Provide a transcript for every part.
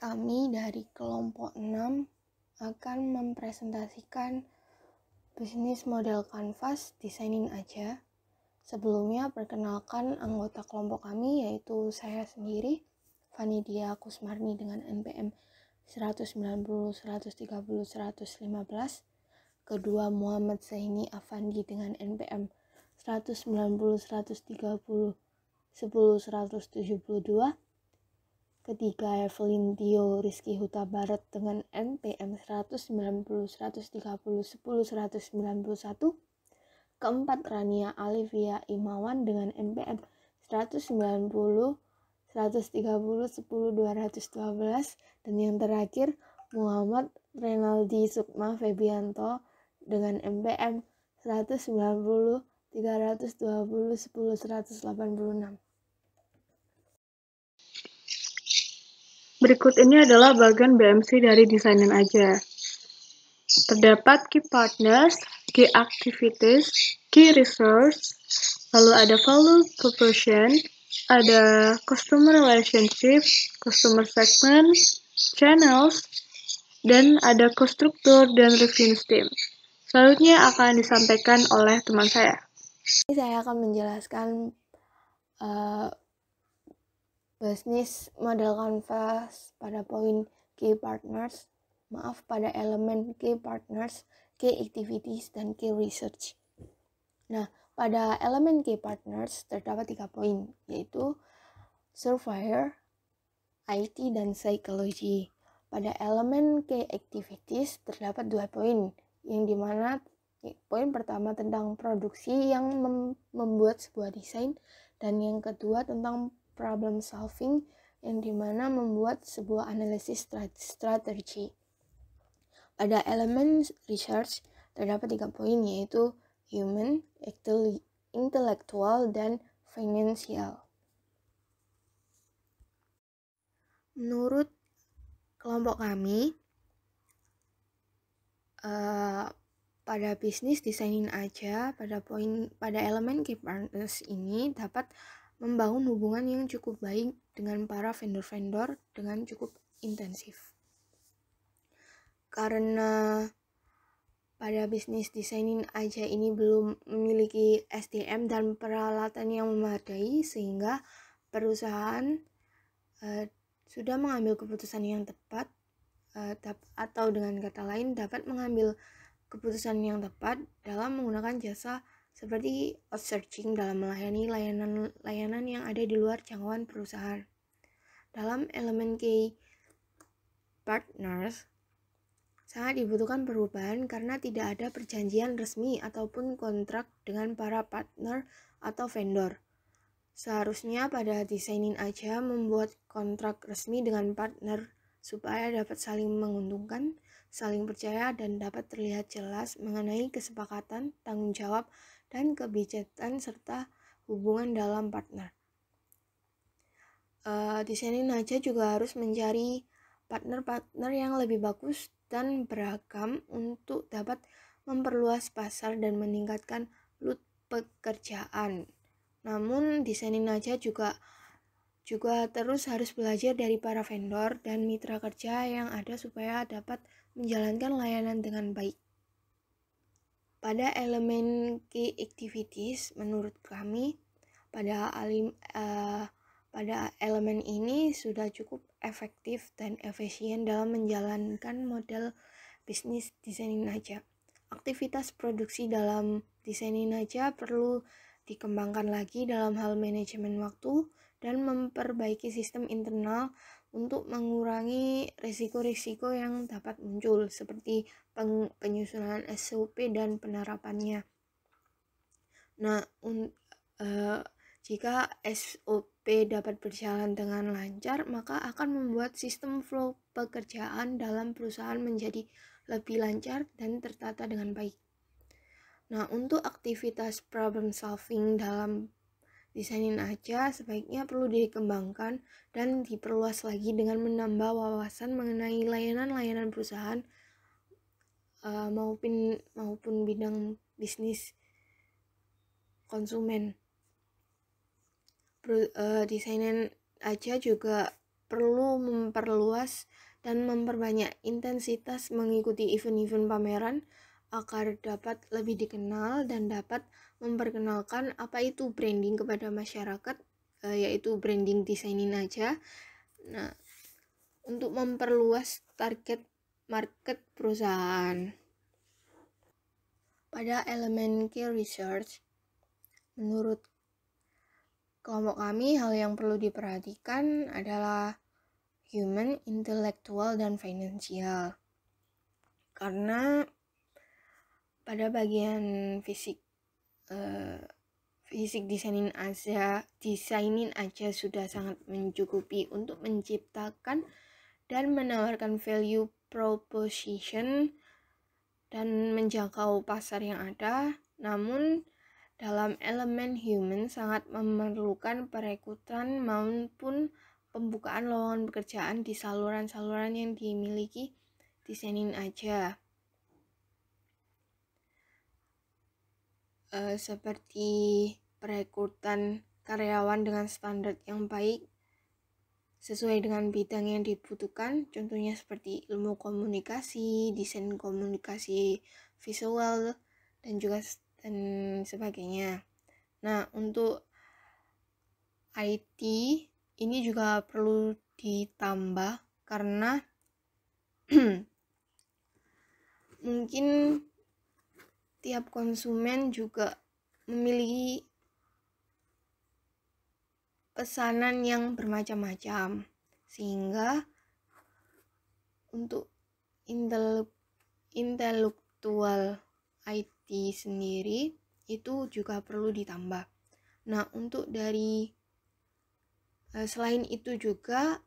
Kami dari kelompok 6 akan mempresentasikan bisnis model kanvas desainin aja. Sebelumnya perkenalkan anggota kelompok kami, yaitu saya sendiri, Vanidia Kusmarni dengan NPM 190, 130, 115. Kedua, Muhammad Zaini Afandi dengan NPM 190, 130, 10, 172. Ketiga, Evelyn Tio Rizky Huta Barat dengan NPM 190, 130, 10, 191. Keempat, Rania Alivia Imawan dengan NPM 190, 130, 10, 212. Dan yang terakhir, Muhammad Renaldi Sukma Febianto dengan NPM 190, 320, 10, 186. Berikut ini adalah bagian BMC dari Desainin Aja. Terdapat key partners, key activities, key resource, lalu ada value proposition, ada customer relationship, customer segment, channels, dan ada co-struktur dan review team. Selanjutnya akan disampaikan oleh teman saya. Ini saya akan menjelaskan bisnis model kanvas pada poin key partners, pada elemen key partners, key activities, dan key research. Nah, pada elemen key partners terdapat 3 poin, yaitu surveyor, IT, dan psychology. Pada elemen key activities terdapat 2 poin, yang dimana poin pertama tentang produksi yang membuat sebuah desain, dan yang kedua tentang problem solving, yang dimana membuat sebuah analisis strategi. Pada elemen research terdapat 3 poin, yaitu human, intellectual, dan financial. Menurut kelompok kami, pada bisnis desainin aja, pada elemen key partners ini dapat membangun hubungan yang cukup baik dengan para vendor-vendor dengan cukup intensif. Karena pada bisnis desainin aja ini belum memiliki SDM dan peralatan yang memadai, sehingga perusahaan sudah mengambil keputusan yang tepat, atau dengan kata lain dapat mengambil keputusan yang tepat dalam menggunakan jasa seperti outsourcing dalam melayani layanan yang ada di luar jangkauan perusahaan. Dalam elemen key partners, sangat dibutuhkan perubahan karena tidak ada perjanjian resmi ataupun kontrak dengan para partner atau vendor. Seharusnya pada desainin aja membuat kontrak resmi dengan partner supaya dapat saling menguntungkan, saling percaya, dan dapat terlihat jelas mengenai kesepakatan, tanggung jawab, dan kebijakan serta hubungan dalam partner. Desainin aja juga harus mencari partner-partner yang lebih bagus dan beragam untuk dapat memperluas pasar dan meningkatkan load pekerjaan. Namun desainin aja juga terus harus belajar dari para vendor dan mitra kerja yang ada supaya dapat menjalankan layanan dengan baik. Pada elemen key activities, menurut kami pada elemen ini sudah cukup efektif dan efisien dalam menjalankan model bisnis desainin aja. Aktivitas produksi dalam desainin aja perlu dikembangkan lagi dalam hal manajemen waktu dan memperbaiki sistem internal untuk mengurangi risiko-risiko yang dapat muncul seperti penyusunan SOP dan penerapannya. Nah, jika SOP dapat berjalan dengan lancar, maka akan membuat sistem flow pekerjaan dalam perusahaan menjadi lebih lancar dan tertata dengan baik. Nah, untuk aktivitas problem solving dalam desainin aja sebaiknya perlu dikembangkan dan diperluas lagi dengan menambah wawasan mengenai layanan-layanan perusahaan maupun bidang bisnis konsumen. Desainin aja juga perlu memperluas dan memperbanyak intensitas mengikuti event-event pameran agar dapat lebih dikenal dan dapat memperkenalkan apa itu branding kepada masyarakat, yaitu branding Desainin Aja. Nah, untuk memperluas target market perusahaan. Pada elemen key research, menurut kelompok kami, hal yang perlu diperhatikan adalah human, intelektual, dan finansial. Karena pada bagian fisik desainin aja sudah sangat mencukupi untuk menciptakan dan menawarkan value proposition dan menjangkau pasar yang ada. Namun dalam elemen human sangat memerlukan perekrutan maupun pembukaan lowongan pekerjaan di saluran-saluran yang dimiliki Desainin Aja. Seperti perekrutan karyawan dengan standar yang baik sesuai dengan bidang yang dibutuhkan, contohnya seperti ilmu komunikasi, desain komunikasi visual, dan sebagainya. Nah, untuk IT ini juga perlu ditambah karena mungkin tiap konsumen juga memiliki pesanan yang bermacam-macam, sehingga untuk intelektual IT sendiri itu juga perlu ditambah. Nah, untuk dari selain itu juga,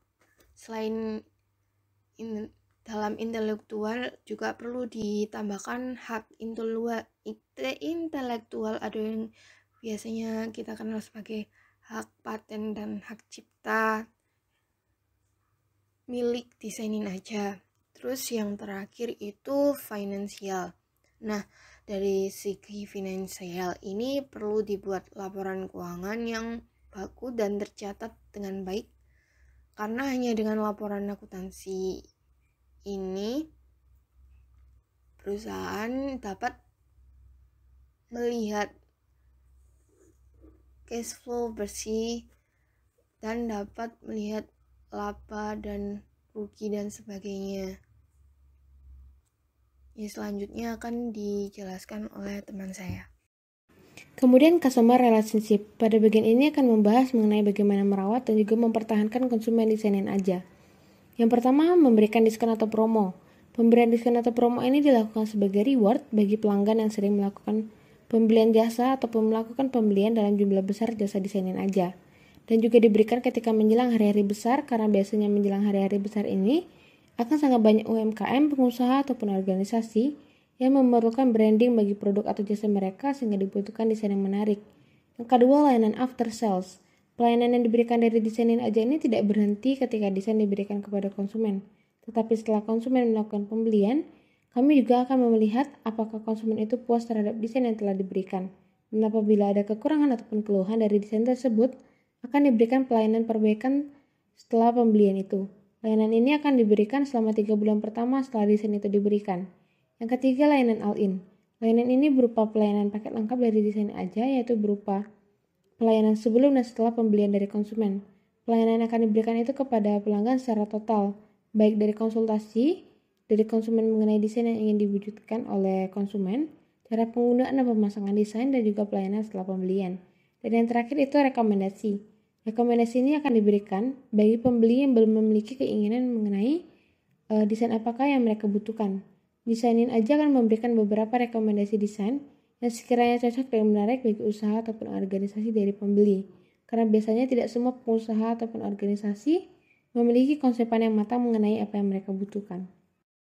dalam intelektual juga perlu ditambahkan hak intelektual, ada yang biasanya kita kenal sebagai hak paten dan hak cipta milik Desainin Aja. Terus yang terakhir itu finansial. Nah, dari segi finansial ini perlu dibuat laporan keuangan yang baku dan tercatat dengan baik, karena hanya dengan laporan akuntansi ini perusahaan dapat melihat cash flow bersih dan dapat melihat laba dan rugi dan sebagainya. Ya, selanjutnya akan dijelaskan oleh teman saya. Kemudian customer relationship. Pada bagian ini akan membahas mengenai bagaimana merawat dan juga mempertahankan konsumen Desainin Aja. Yang pertama, memberikan diskon atau promo. Pemberian diskon atau promo ini dilakukan sebagai reward bagi pelanggan yang sering melakukan pembelian jasa ataupun melakukan pembelian dalam jumlah besar jasa Desainin Aja. Dan juga diberikan ketika menjelang hari-hari besar, karena biasanya menjelang hari-hari besar ini akan sangat banyak UMKM, pengusaha ataupun organisasi yang memerlukan branding bagi produk atau jasa mereka, sehingga dibutuhkan desain yang menarik. Yang kedua, layanan after sales. Pelayanan yang diberikan dari Desainin Aja ini tidak berhenti ketika desain diberikan kepada konsumen, tetapi setelah konsumen melakukan pembelian, kami juga akan melihat apakah konsumen itu puas terhadap desain yang telah diberikan. Dan apabila ada kekurangan ataupun keluhan dari desain tersebut, akan diberikan pelayanan perbaikan setelah pembelian itu. Layanan ini akan diberikan selama 3 bulan pertama setelah desain itu diberikan. Yang ketiga, layanan all-in. Layanan ini berupa pelayanan paket lengkap dari Desainin Aja, yaitu berupa pelayanan sebelum dan setelah pembelian dari konsumen. Pelayanan yang akan diberikan itu kepada pelanggan secara total, baik dari konsultasi dari konsumen mengenai desain yang ingin diwujudkan oleh konsumen, cara penggunaan dan pemasangan desain, dan juga pelayanan setelah pembelian. Dan yang terakhir itu rekomendasi. Rekomendasi ini akan diberikan bagi pembeli yang belum memiliki keinginan mengenai desain apakah yang mereka butuhkan. Desainin Aja akan memberikan beberapa rekomendasi desain yang sekiranya cocok dan menarik bagi usaha ataupun organisasi dari pembeli. Karena biasanya tidak semua pengusaha ataupun organisasi memiliki konsepan yang matang mengenai apa yang mereka butuhkan.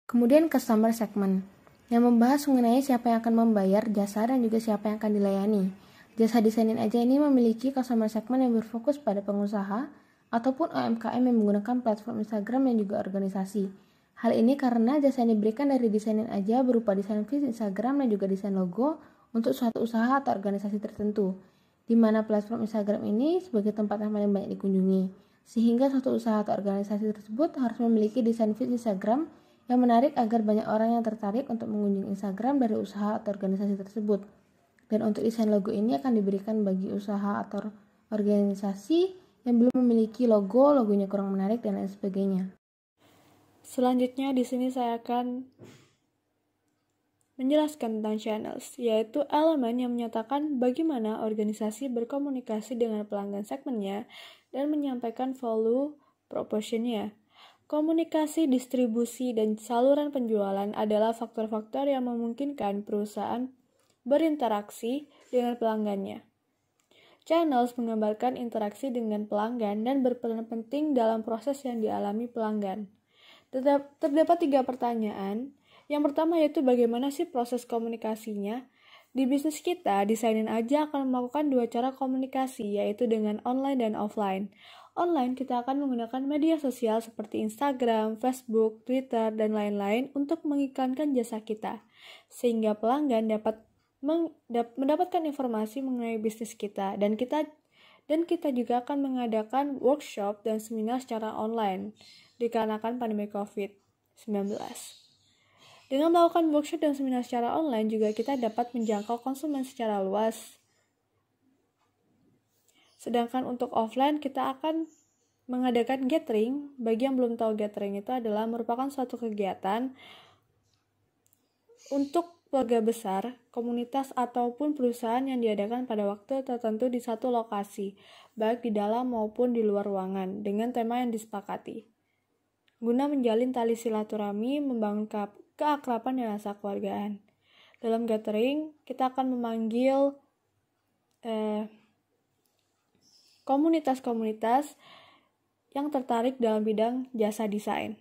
Kemudian customer segment, yang membahas mengenai siapa yang akan membayar jasa dan juga siapa yang akan dilayani. Jasa Desainin Aja ini memiliki customer segment yang berfokus pada pengusaha ataupun UMKM yang menggunakan platform Instagram dan juga organisasi. Hal ini karena jasa yang diberikan dari Desainin Aja berupa desain feed Instagram dan juga desain logo untuk suatu usaha atau organisasi tertentu, di mana platform Instagram ini sebagai tempat yang paling banyak dikunjungi. Sehingga suatu usaha atau organisasi tersebut harus memiliki desain feed Instagram yang menarik agar banyak orang yang tertarik untuk mengunjungi Instagram dari usaha atau organisasi tersebut. Dan untuk desain logo ini akan diberikan bagi usaha atau organisasi yang belum memiliki logo, logonya kurang menarik, dan lain sebagainya. Selanjutnya di sini saya akan menjelaskan tentang channels, yaitu elemen yang menyatakan bagaimana organisasi berkomunikasi dengan pelanggan segmennya dan menyampaikan value propositionnya. Komunikasi, distribusi, dan saluran penjualan adalah faktor-faktor yang memungkinkan perusahaan berinteraksi dengan pelanggannya. Channels menggambarkan interaksi dengan pelanggan dan berperan penting dalam proses yang dialami pelanggan. Terdapat 3 pertanyaan. Yang pertama yaitu bagaimana sih proses komunikasinya? Di bisnis kita, Desainin Aja akan melakukan 2 cara komunikasi, yaitu dengan online dan offline. Online, kita akan menggunakan media sosial seperti Instagram, Facebook, Twitter, dan lain-lain untuk mengiklankan jasa kita, sehingga pelanggan dapat mendapatkan informasi mengenai bisnis kita, dan kita juga akan mengadakan workshop dan seminar secara online dikarenakan pandemi COVID-19. Dengan melakukan workshop dan seminar secara online juga kita dapat menjangkau konsumen secara luas. Sedangkan untuk offline kita akan mengadakan gathering. Bagi yang belum tahu, gathering itu adalah merupakan suatu kegiatan untuk keluarga besar, komunitas ataupun perusahaan yang diadakan pada waktu tertentu di satu lokasi, baik di dalam maupun di luar ruangan, dengan tema yang disepakati. Guna menjalin tali silaturahmi, membangun keakraban dan rasa keluargaan. Dalam gathering, kita akan memanggil komunitas-komunitas yang tertarik dalam bidang jasa desain.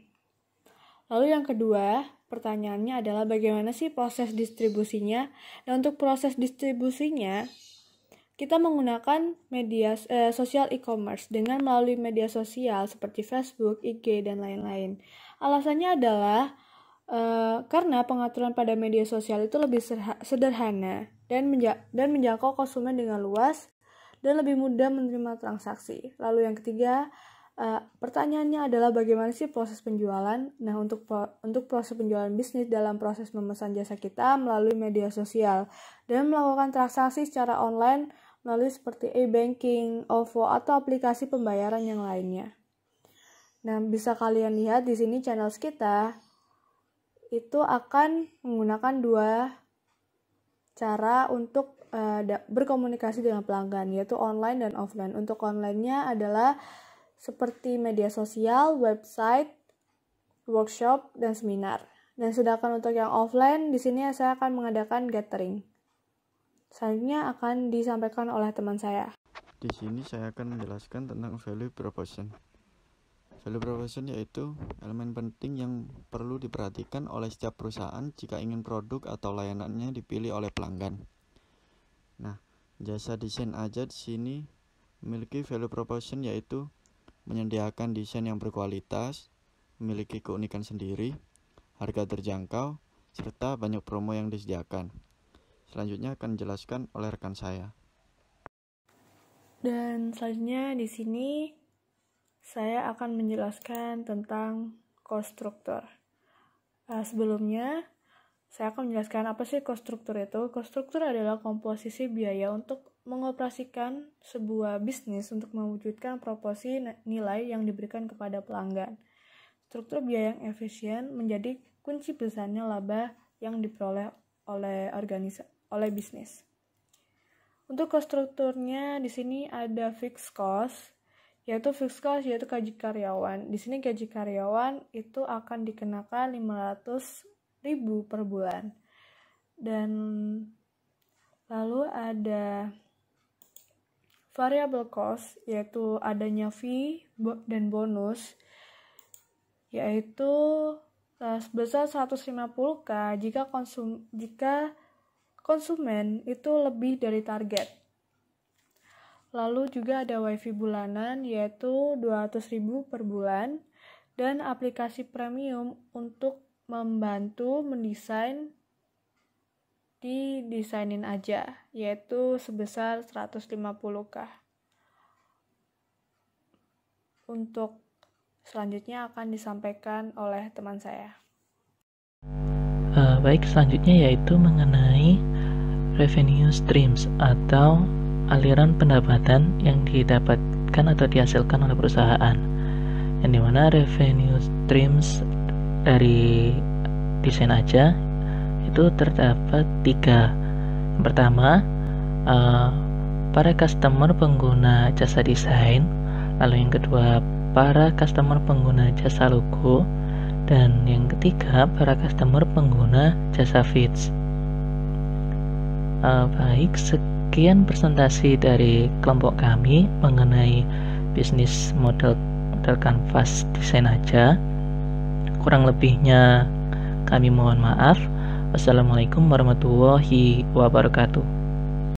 Lalu yang kedua, pertanyaannya adalah bagaimana sih proses distribusinya? Dan untuk proses distribusinya, kita menggunakan media sosial e-commerce dengan melalui media sosial seperti Facebook, IG, dan lain-lain. Alasannya adalah karena pengaturan pada media sosial itu lebih sederhana dan menjangkau konsumen dengan luas dan lebih mudah menerima transaksi. Lalu yang ketiga, pertanyaannya adalah bagaimana sih proses penjualan? Nah, untuk proses penjualan bisnis dalam proses memesan jasa kita melalui media sosial dan melakukan transaksi secara online melalui seperti e-banking, OVO, atau aplikasi pembayaran yang lainnya. Nah, bisa kalian lihat di sini channels kita itu akan menggunakan 2 cara untuk berkomunikasi dengan pelanggan, yaitu online dan offline. Untuk online-nya adalah seperti media sosial, website, workshop, dan seminar. Dan sedangkan untuk yang offline, di sini saya akan mengadakan gathering. Selanjutnya akan disampaikan oleh teman saya. Di sini saya akan menjelaskan tentang value proposition. Value proposition yaitu elemen penting yang perlu diperhatikan oleh setiap perusahaan jika ingin produk atau layanannya dipilih oleh pelanggan. Nah, jasa desain aja di sini memiliki value proposition yaitu menyediakan desain yang berkualitas, memiliki keunikan sendiri, harga terjangkau, serta banyak promo yang disediakan. Selanjutnya akan dijelaskan oleh rekan saya. Dan selanjutnya di sini saya akan menjelaskan tentang cost structure. Sebelumnya saya akan menjelaskan apa sih cost structure itu. Cost structure adalah komposisi biaya untuk mengoperasikan sebuah bisnis untuk mewujudkan proporsi nilai yang diberikan kepada pelanggan. Struktur biaya yang efisien menjadi kunci besarnya laba yang diperoleh oleh bisnis. Untuk cost strukturnya di sini ada fixed cost, yaitu gaji karyawan. Di sini gaji karyawan itu akan dikenakan 500.000 per bulan. Dan lalu ada variable cost, yaitu adanya fee dan bonus, yaitu sebesar 150.000 jika konsumen itu lebih dari target. Lalu juga ada wifi bulanan yaitu 200.000 per bulan dan aplikasi premium untuk membantu mendesain di Desainin Aja yaitu sebesar 150.000. Untuk selanjutnya akan disampaikan oleh teman saya. Baik, selanjutnya yaitu mengenai revenue streams atau aliran pendapatan yang didapatkan atau dihasilkan oleh perusahaan. Yang dimana revenue streams dari Desain Aja itu terdapat 3. Yang pertama, para customer pengguna jasa desain. Lalu yang kedua, para customer pengguna jasa logo. Dan yang ketiga, para customer pengguna jasa feeds. Baik, sekian presentasi dari kelompok kami mengenai bisnis model kanvas Desain Aja. Kurang lebihnya kami mohon maaf. Wassalamualaikum warahmatullahi wabarakatuh.